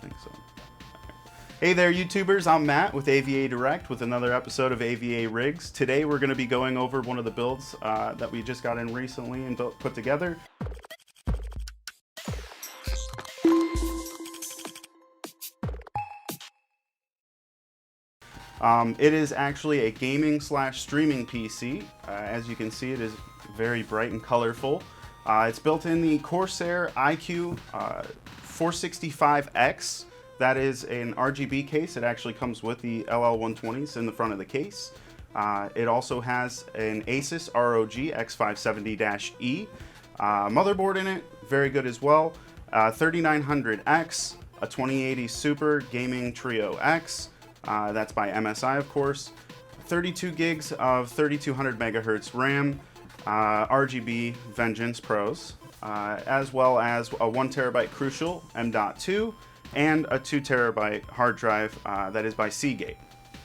think so. Hey there, YouTubers. I'm Matt with AVADirect with another episode of AVARigs. Today we're going to be going over one of the builds that we just got in recently and put together. It is actually a gaming / streaming PC. As you can see, it is very bright and colorful. It's built in the Corsair ICUE 465X. That is an RGB case. It actually comes with the LL120s in the front of the case. It also has an ASUS ROG X570-E motherboard in it, very good as well. 3900X, a 2080 Super Gaming Trio X, that's by MSI of course. 32 gigs of 3200 megahertz RAM, RGB Vegeance Pros, as well as a 1 terabyte Crucial M.2, and a 2 terabyte hard drive that is by Seagate.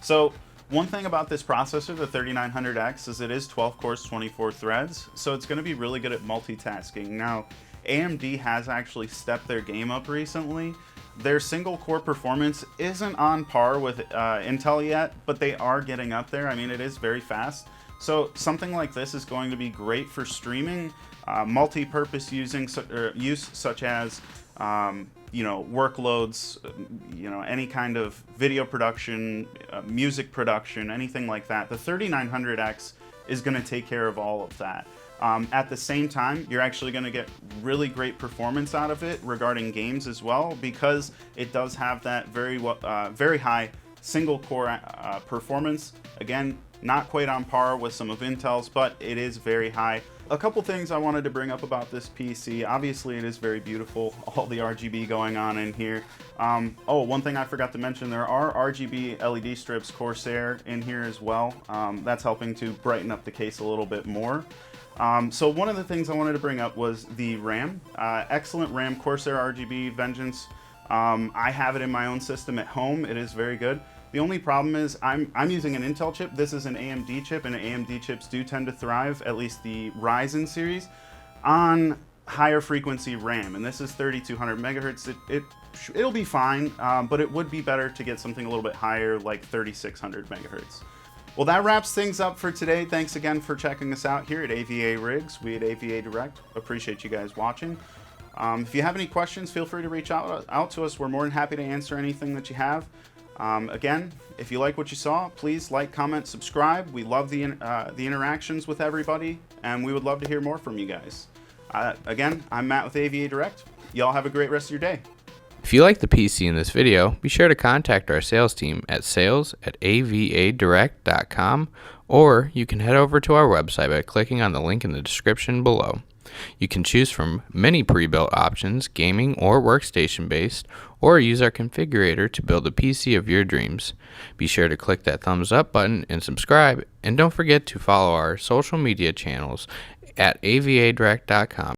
So one thing about this processor, the 3900X, is it is 12 cores, 24 threads, so it's going to be really good at multitasking. Now, AMD has actually stepped their game up recently. Their single core performance isn't on par with Intel yet, but they are getting up there. I mean, it is very fast. So something like this is going to be great for streaming, multi-purpose use such as workloads, any kind of video production, music production, anything like that. The 3900X is going to take care of all of that. At the same time, you're actually going to get really great performance out of it regarding games as well, because it does have that very high single core performance. Again, not quite on par with some of Intel's, but it is very high. A couple things I wanted to bring up about this PC. Obviously, it is very beautiful, all the RGB going on in here. One thing I forgot to mention, there are RGB LED strips Corsair in here as well. That's helping to brighten up the case a little bit more. So one of the things I wanted to bring up was the RAM. Excellent RAM, Corsair RGB Vegeance. I have it in my own system at home. It is very good. The only problem is I'm using an Intel chip. This is an AMD chip, and AMD chips do tend to thrive, at least the Ryzen series, on higher frequency RAM. And this is 3200 megahertz. It'll be fine, but it would be better to get something a little bit higher, like 3600 megahertz. Well, that wraps things up for today. Thanks again for checking us out here at AVARigs. We at AVADirect appreciate you guys watching. If you have any questions, feel free to reach out to us. We're more than happy to answer anything that you have. Again, if you like what you saw, please like, comment, subscribe. We love the interactions with everybody, and we would love to hear more from you guys. Again, I'm Matt with AVADirect. Y'all have a great rest of your day. If you like the PC in this video, be sure to contact our sales team at sales@avadirect.com, or you can head over to our website by clicking on the link in the description below. You can choose from many pre-built options, gaming or workstation based, or use our configurator to build the PC of your dreams. Be sure to click that thumbs up button and subscribe, and don't forget to follow our social media channels at avadirect.com.